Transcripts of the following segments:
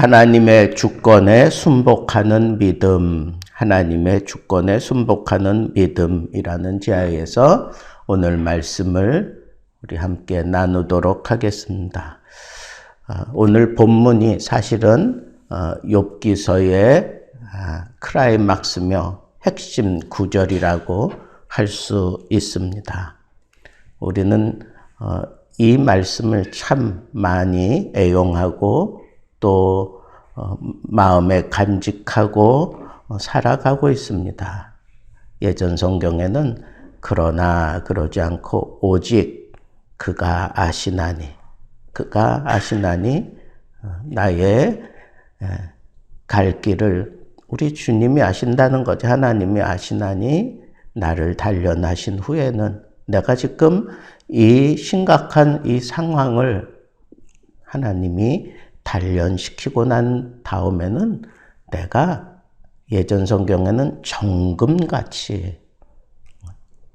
하나님의 주권에 순복하는 믿음, 하나님의 주권에 순복하는 믿음이라는 제하에서 오늘 말씀을 우리 함께 나누도록 하겠습니다. 오늘 본문이 사실은 욥기서의 클라이막스며 핵심 구절이라고 할 수 있습니다. 우리는 이 말씀을 참 많이 애용하고 또 마음에 간직하고 살아가고 있습니다. 예전 성경에는 그러나 그러지 않고 오직 그가 아시나니 나의 갈 길을 우리 주님이 아신다는 거죠. 하나님이 아시나니 나를 단련하신 후에는 내가 지금 이 심각한 이 상황을 하나님이 단련시키고 난 다음에는 내가 예전 성경에는 정금같이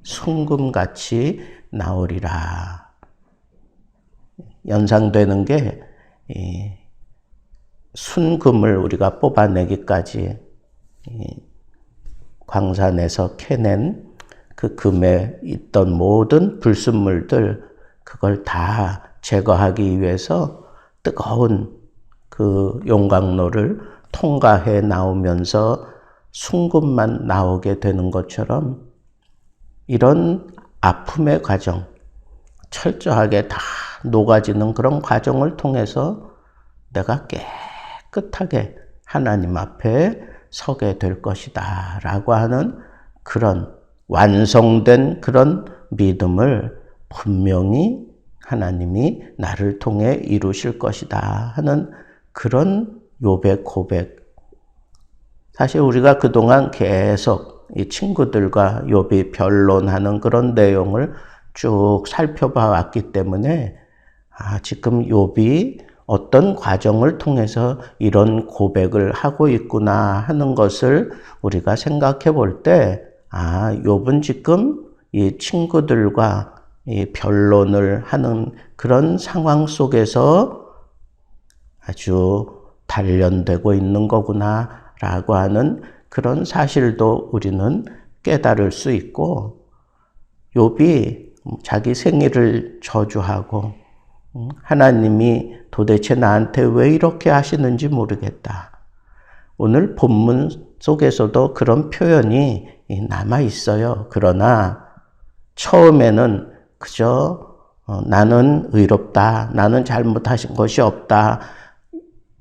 순금같이 나오리라. 연상되는 게 순금을 우리가 뽑아내기까지 광산에서 캐낸 그 금에 있던 모든 불순물들 그걸 다 제거하기 위해서 뜨거운 그 용광로를 통과해 나오면서 순금만 나오게 되는 것처럼 이런 아픔의 과정, 철저하게 다 녹아지는 그런 과정을 통해서 내가 깨끗하게 하나님 앞에 서게 될 것이다 라고 하는 그런 완성된 그런 믿음을 분명히 하나님이 나를 통해 이루실 것이다 하는 그런 욥의 고백. 사실 우리가 그동안 계속 이 친구들과 욥이 변론하는 그런 내용을 쭉 살펴봐 왔기 때문에 지금 욥이 어떤 과정을 통해서 이런 고백을 하고 있구나 하는 것을 우리가 생각해 볼 때 욥은 지금 이 친구들과 이 변론을 하는 그런 상황 속에서 아주 단련되고 있는 거구나 라고 하는 그런 사실도 우리는 깨달을 수 있고, 욥이 자기 생일을 저주하고 하나님이 도대체 나한테 왜 이렇게 하시는지 모르겠다. 오늘 본문 속에서도 그런 표현이 남아 있어요. 그러나 처음에는 그저 나는 의롭다, 나는 잘못하신 것이 없다,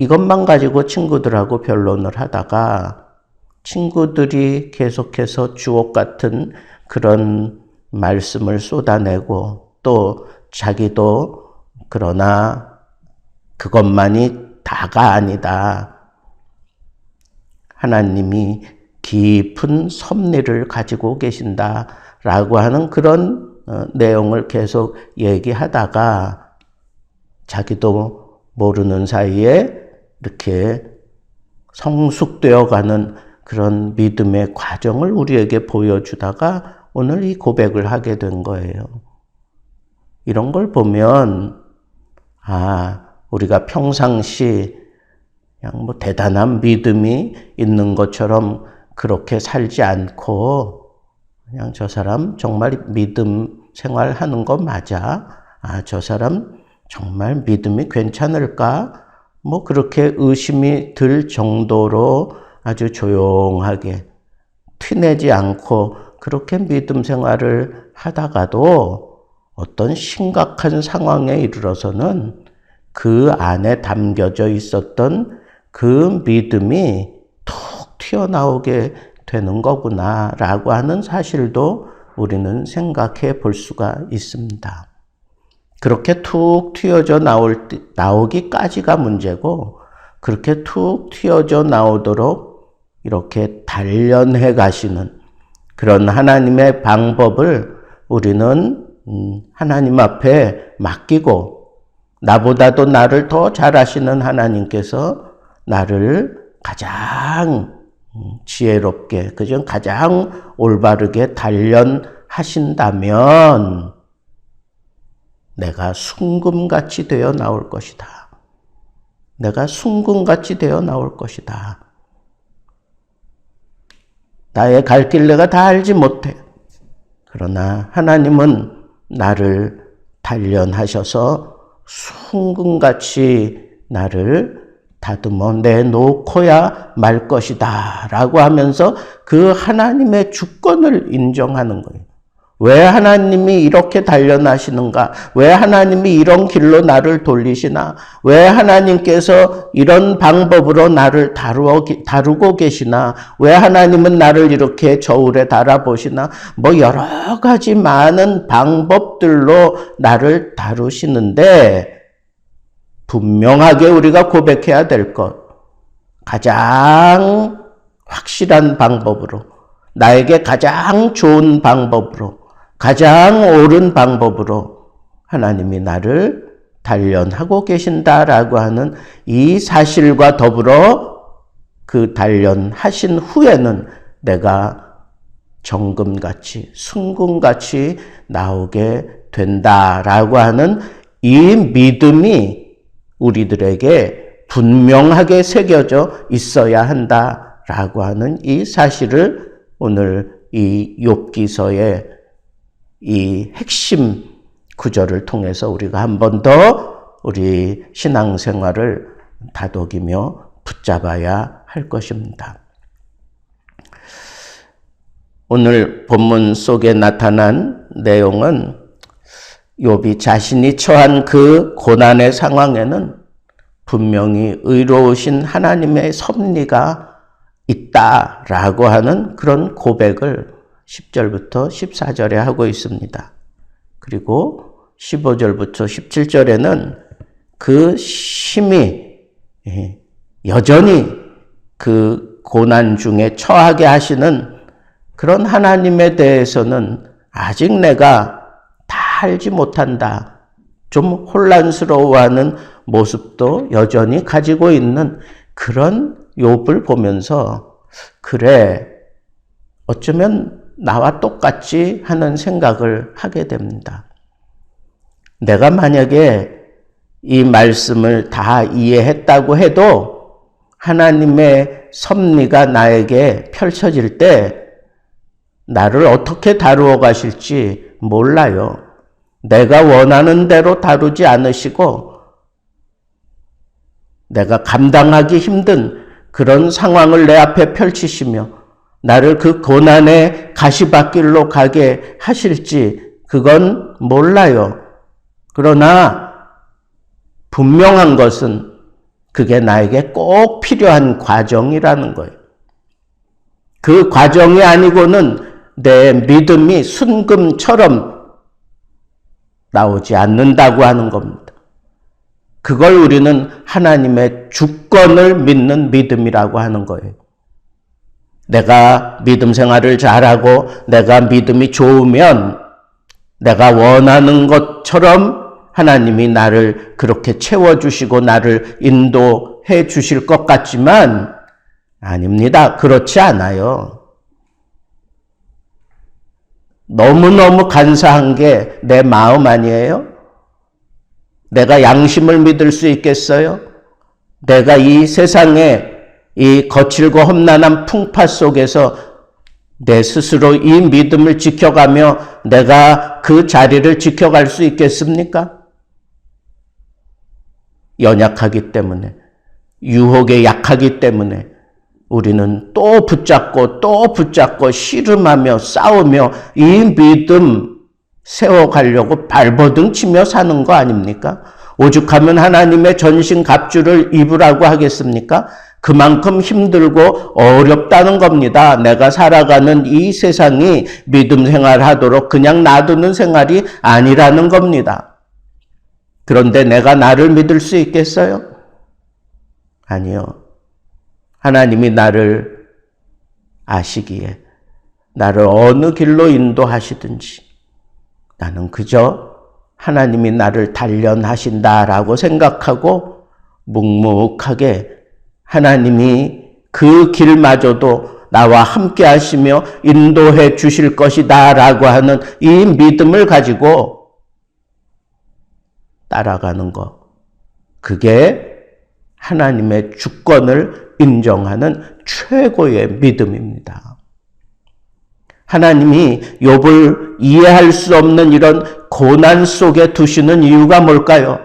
이것만 가지고 친구들하고 변론을 하다가 친구들이 계속해서 주옥 같은 그런 말씀을 쏟아내고 또 자기도 그러나 그것만이 다가 아니다. 하나님이 깊은 섭리를 가지고 계신다라고 하는 그런 내용을 계속 얘기하다가 자기도 모르는 사이에 이렇게 성숙되어가는 그런 믿음의 과정을 우리에게 보여주다가 오늘 이 고백을 하게 된 거예요. 이런 걸 보면 우리가 평상시 그냥 뭐 대단한 믿음이 있는 것처럼 그렇게 살지 않고 그냥 저 사람 정말 믿음 생활하는 거 맞아? 저 사람 정말 믿음이 괜찮을까? 뭐 그렇게 의심이 들 정도로 아주 조용하게 티내지 않고 그렇게 믿음 생활을 하다가도 어떤 심각한 상황에 이르러서는 그 안에 담겨져 있었던 그 믿음이 툭 튀어나오게 되는 거구나 라고 하는 사실도 우리는 생각해 볼 수가 있습니다. 그렇게 툭 튀어져 나오기까지가 문제고, 그렇게 툭 튀어져 나오도록 이렇게 단련해 가시는 그런 하나님의 방법을 우리는 하나님 앞에 맡기고, 나보다도 나를 더 잘 아시는 하나님께서 나를 가장 지혜롭게, 그중 가장 올바르게 단련하신다면 내가 순금같이 되어 나올 것이다. 내가 순금같이 되어 나올 것이다. 나의 갈 길 내가 다 알지 못해. 그러나 하나님은 나를 단련하셔서 순금같이 나를 다듬어 내놓고야 말 것이다 라고 하면서 그 하나님의 주권을 인정하는 거예요. 왜 하나님이 이렇게 단련하시는가? 왜 하나님이 이런 길로 나를 돌리시나? 왜 하나님께서 이런 방법으로 나를 다루고 계시나? 왜 하나님은 나를 이렇게 저울에 달아보시나? 뭐 여러 가지 많은 방법들로 나를 다루시는데 분명하게 우리가 고백해야 될 것, 가장 확실한 방법으로, 나에게 가장 좋은 방법으로, 가장 옳은 방법으로 하나님이 나를 단련하고 계신다라고 하는 이 사실과 더불어 그 단련하신 후에는 내가 정금같이, 순금같이 나오게 된다라고 하는 이 믿음이 우리들에게 분명하게 새겨져 있어야 한다라고 하는 이 사실을 오늘 이 욥기서의 이 핵심 구절을 통해서 우리가 한 번 더 우리 신앙생활을 다독이며 붙잡아야 할 것입니다. 오늘 본문 속에 나타난 내용은 욥이 자신이 처한 그 고난의 상황에는 분명히 의로우신 하나님의 섭리가 있다라고 하는 그런 고백을 10절부터 14절에 하고 있습니다. 그리고 15절부터 17절에는 그 심히 여전히 그 고난 중에 처하게 하시는 그런 하나님에 대해서는 아직 내가 다 알지 못한다. 좀 혼란스러워하는 모습도 여전히 가지고 있는 그런 욥을 보면서 그래, 어쩌면 나와 똑같지 하는 생각을 하게 됩니다. 내가 만약에 이 말씀을 다 이해했다고 해도 하나님의 섭리가 나에게 펼쳐질 때 나를 어떻게 다루어 가실지 몰라요. 내가 원하는 대로 다루지 않으시고 내가 감당하기 힘든 그런 상황을 내 앞에 펼치시며 나를 그 고난의 가시밭길로 가게 하실지 그건 몰라요. 그러나 분명한 것은 그게 나에게 꼭 필요한 과정이라는 거예요. 그 과정이 아니고는 내 믿음이 순금처럼 나오지 않는다고 하는 겁니다. 그걸 우리는 하나님의 주권을 믿는 믿음이라고 하는 거예요. 내가 믿음 생활을 잘하고 내가 믿음이 좋으면 내가 원하는 것처럼 하나님이 나를 그렇게 채워주시고 나를 인도해 주실 것 같지만 아닙니다. 그렇지 않아요. 너무너무 간사한 게 내 마음 아니에요? 내가 양심을 믿을 수 있겠어요? 내가 이 세상에 이 거칠고 험난한 풍파 속에서 내 스스로 이 믿음을 지켜가며 내가 그 자리를 지켜갈 수 있겠습니까? 연약하기 때문에, 유혹에 약하기 때문에 우리는 또 붙잡고 씨름하며 싸우며 이 믿음 세워가려고 발버둥치며 사는 거 아닙니까? 오죽하면 하나님의 전신갑주를 입으라고 하겠습니까? 그만큼 힘들고 어렵다는 겁니다. 내가 살아가는 이 세상이 믿음 생활하도록 그냥 놔두는 생활이 아니라는 겁니다. 그런데 내가 나를 믿을 수 있겠어요? 아니요. 하나님이 나를 아시기에 나를 어느 길로 인도하시든지 나는 그저 하나님이 나를 단련하신다라고 생각하고 묵묵하게 하나님이 그 길마저도 나와 함께 하시며 인도해 주실 것이다 라고 하는 이 믿음을 가지고 따라가는 것. 그게 하나님의 주권을 인정하는 최고의 믿음입니다. 하나님이 욥을 이해할 수 없는 이런 고난 속에 두시는 이유가 뭘까요?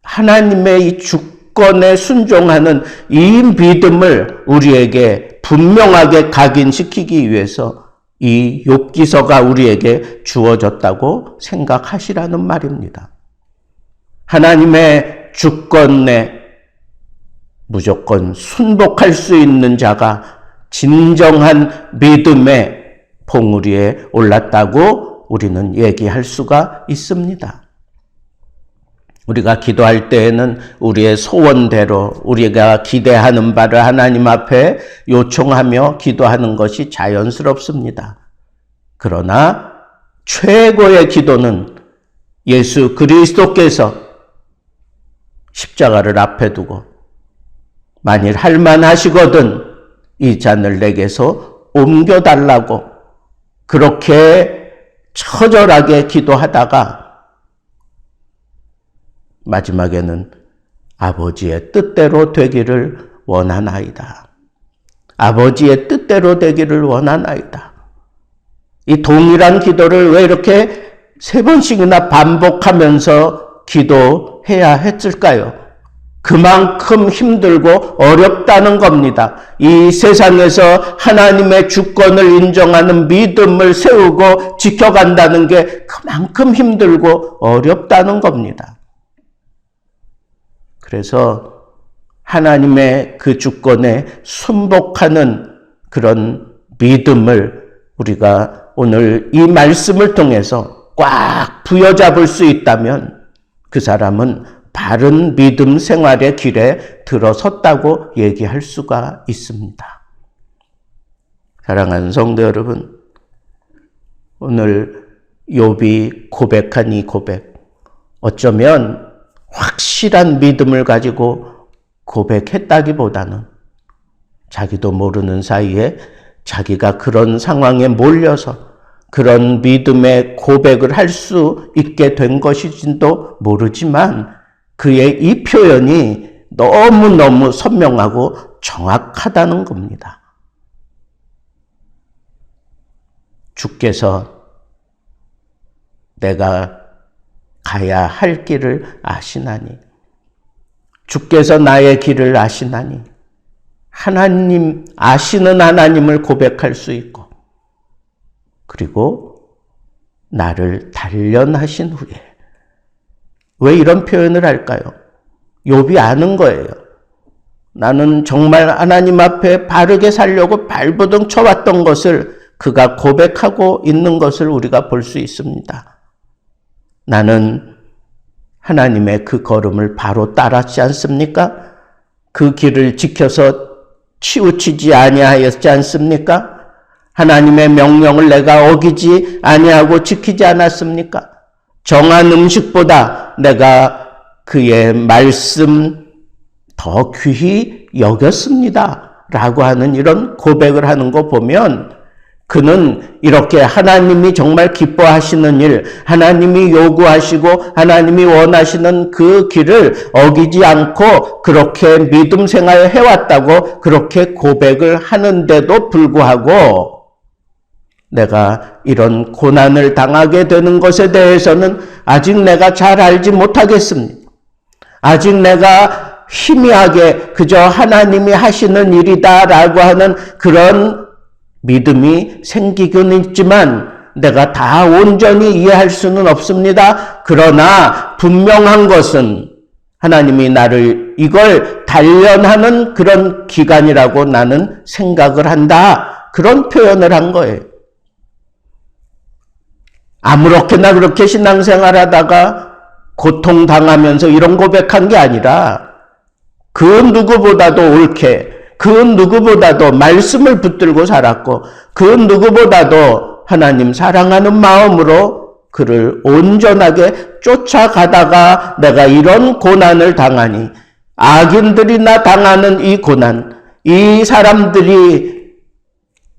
하나님의 이 주권에 순종하는 이 믿음을 우리에게 분명하게 각인시키기 위해서 이 욥기서가 우리에게 주어졌다고 생각하시라는 말입니다. 하나님의 주권에 무조건 순복할 수 있는 자가 진정한 믿음의 봉우리에 올랐다고 우리는 얘기할 수가 있습니다. 우리가 기도할 때에는 우리의 소원대로 우리가 기대하는 바를 하나님 앞에 요청하며 기도하는 것이 자연스럽습니다. 그러나 최고의 기도는 예수 그리스도께서 십자가를 앞에 두고 만일 할만하시거든 이 잔을 내게서 옮겨달라고 그렇게 처절하게 기도하다가 마지막에는 아버지의 뜻대로 되기를 원하나이다. 아버지의 뜻대로 되기를 원하나이다. 이 동일한 기도를 왜 이렇게 3번씩이나 반복하면서 기도해야 했을까요? 그만큼 힘들고 어렵다는 겁니다. 이 세상에서 하나님의 주권을 인정하는 믿음을 세우고 지켜간다는 게 그만큼 힘들고 어렵다는 겁니다. 그래서 하나님의 그 주권에 순복하는 그런 믿음을 우리가 오늘 이 말씀을 통해서 꽉 부여잡을 수 있다면 그 사람은 바른 믿음 생활의 길에 들어섰다고 얘기할 수가 있습니다. 사랑하는 성도 여러분, 오늘 욥이 고백한 이 고백, 어쩌면 확실한 믿음을 가지고 고백했다기보다는 자기도 모르는 사이에 자기가 그런 상황에 몰려서 그런 믿음의 고백을 할 수 있게 된 것인지도 모르지만 그의 이 표현이 너무너무 선명하고 정확하다는 겁니다. 주께서 내가 가야 할 길을 아시나니, 주께서 나의 길을 아시나니, 하나님, 아시는 하나님을 고백할 수 있고, 그리고 나를 단련하신 후에, 왜 이런 표현을 할까요? 욥이 아는 거예요. 나는 정말 하나님 앞에 바르게 살려고 발버둥 쳐왔던 것을 그가 고백하고 있는 것을 우리가 볼 수 있습니다. 나는 하나님의 그 걸음을 바로 따랐지 않습니까? 그 길을 지켜서 치우치지 아니하였지 않습니까? 하나님의 명령을 내가 어기지 아니하고 지키지 않았습니까? 정한 음식보다 내가 그의 말씀 더 귀히 여겼습니다. 라고 하는 이런 고백을 하는 거 보면 그는 이렇게 하나님이 정말 기뻐하시는 일, 하나님이 요구하시고 하나님이 원하시는 그 길을 어기지 않고 그렇게 믿음 생활을 해왔다고 그렇게 고백을 하는데도 불구하고 내가 이런 고난을 당하게 되는 것에 대해서는 아직 내가 잘 알지 못하겠습니다. 아직 내가 희미하게 그저 하나님이 하시는 일이다라고 하는 그런 믿음이 생기긴 있지만 내가 다 온전히 이해할 수는 없습니다. 그러나 분명한 것은 하나님이 나를 이걸 단련하는 그런 기간이라고 나는 생각을 한다. 그런 표현을 한 거예요. 아무렇게나 그렇게 신앙생활하다가 고통당하면서 이런 고백한 게 아니라 그 누구보다도 옳게, 그 누구보다도 말씀을 붙들고 살았고 그 누구보다도 하나님 사랑하는 마음으로 그를 온전하게 쫓아가다가 내가 이런 고난을 당하니, 악인들이나 당하는 이 고난, 이 사람들이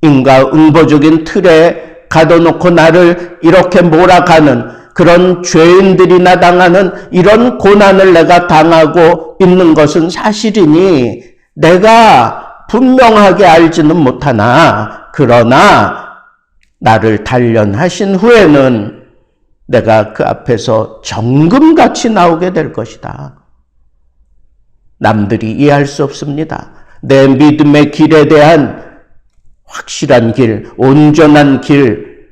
인과 응보적인 틀에 가둬놓고 나를 이렇게 몰아가는 그런 죄인들이나 당하는 이런 고난을 내가 당하고 있는 것은 사실이니 내가 분명하게 알지는 못하나 그러나 나를 단련하신 후에는 내가 그 앞에서 정금같이 나오게 될 것이다. 남들이 이해할 수 없습니다. 내 믿음의 길에 대한 확실한 길, 온전한 길,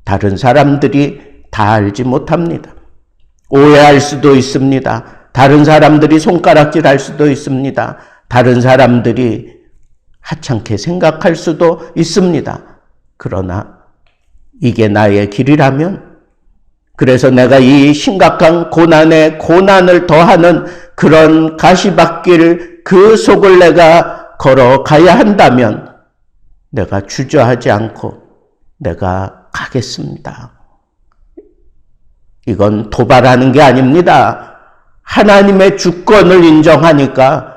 다른 사람들이 다 알지 못합니다. 오해할 수도 있습니다. 다른 사람들이 손가락질할 수도 있습니다. 다른 사람들이 하찮게 생각할 수도 있습니다. 그러나 이게 나의 길이라면, 그래서 내가 이 심각한 고난에 고난을 더하는 그런 가시밭길 그 속을 내가 걸어가야 한다면 내가 주저하지 않고 내가 가겠습니다. 이건 도발하는 게 아닙니다. 하나님의 주권을 인정하니까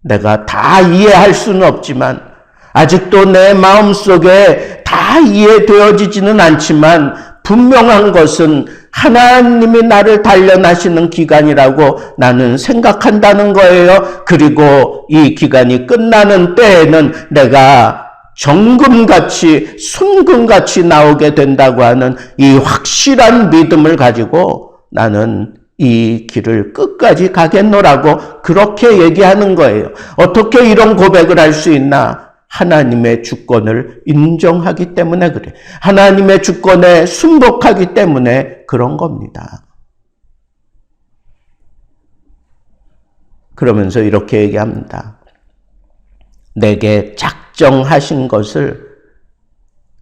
내가 다 이해할 수는 없지만, 아직도 내 마음속에 다 이해되어지지는 않지만 분명한 것은 하나님이 나를 단련하시는 기간이라고 나는 생각한다는 거예요. 그리고 이 기간이 끝나는 때에는 내가 정금같이 순금같이 나오게 된다고 하는 이 확실한 믿음을 가지고 나는 이 길을 끝까지 가겠노라고 그렇게 얘기하는 거예요. 어떻게 이런 고백을 할 수 있나? 하나님의 주권을 인정하기 때문에 그래. 하나님의 주권에 순복하기 때문에 그런 겁니다. 그러면서 이렇게 얘기합니다. 내게 작정하신 것을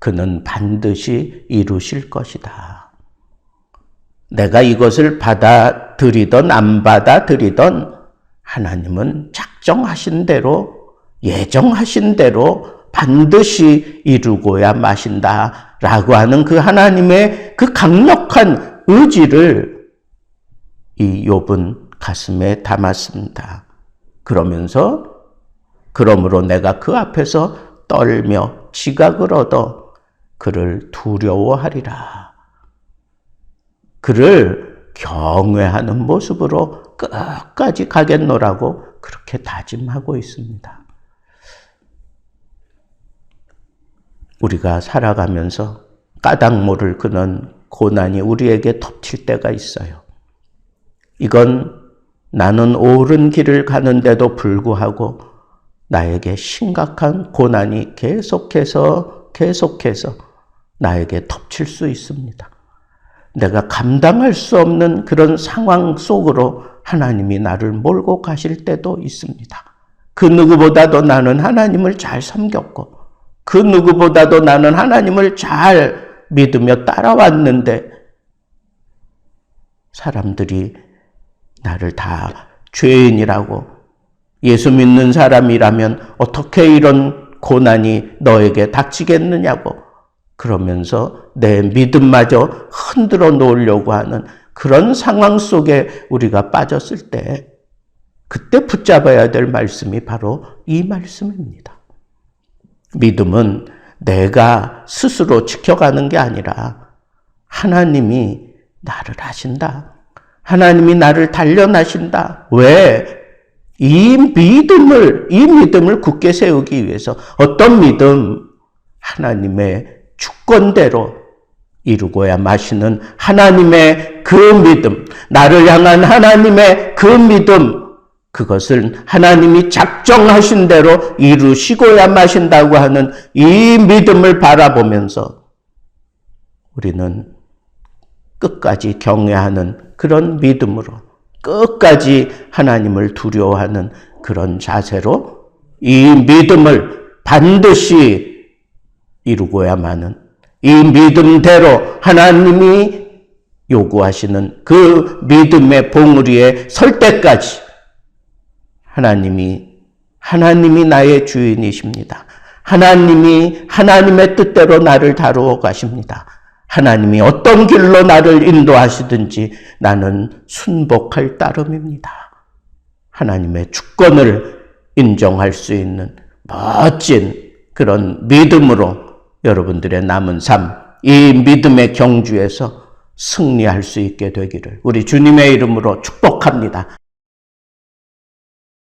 그는 반드시 이루실 것이다. 내가 이것을 받아들이던 안 받아들이던 하나님은 작정하신 대로, 예정하신 대로 반드시 이루고야 마신다라고 하는 그 하나님의 그 강력한 의지를 이 욥은 가슴에 담았습니다. 그러면서 그러므로 내가 그 앞에서 떨며 지각을 얻어 그를 두려워하리라. 그를 경외하는 모습으로 끝까지 가겠노라고 그렇게 다짐하고 있습니다. 우리가 살아가면서 까닭 모를 그런 고난이 우리에게 덮칠 때가 있어요. 이건 나는 옳은 길을 가는데도 불구하고 나에게 심각한 고난이 계속해서 나에게 덮칠 수 있습니다. 내가 감당할 수 없는 그런 상황 속으로 하나님이 나를 몰고 가실 때도 있습니다. 그 누구보다도 나는 하나님을 잘 섬겼고 그 누구보다도 나는 하나님을 잘 믿으며 따라왔는데 사람들이 나를 다 죄인이라고, 예수 믿는 사람이라면 어떻게 이런 고난이 너에게 닥치겠느냐고 그러면서 내 믿음마저 흔들어 놓으려고 하는 그런 상황 속에 우리가 빠졌을 때 그때 붙잡아야 될 말씀이 바로 이 말씀입니다. 믿음은 내가 스스로 지켜가는 게 아니라 하나님이 나를 하신다. 하나님이 나를 단련하신다. 왜? 이 믿음을 굳게 세우기 위해서. 어떤 믿음? 하나님의 주권대로 이루고야 마시는 하나님의 그 믿음, 나를 향한 하나님의 그 믿음, 그것을 하나님이 작정하신 대로 이루시고야 마신다고 하는 이 믿음을 바라보면서 우리는 끝까지 경외하는 그런 믿음으로, 끝까지 하나님을 두려워하는 그런 자세로 이 믿음을 반드시 이루고야만은, 이 믿음대로 하나님이 요구하시는 그 믿음의 봉우리에 설 때까지 하나님이 나의 주인이십니다. 하나님의 뜻대로 나를 다루어 가십니다. 하나님이 어떤 길로 나를 인도하시든지 나는 순복할 따름입니다. 하나님의 주권을 인정할 수 있는 멋진 그런 믿음으로 여러분들의 남은 삶, 이 믿음의 경주에서 승리할 수 있게 되기를 우리 주님의 이름으로 축복합니다.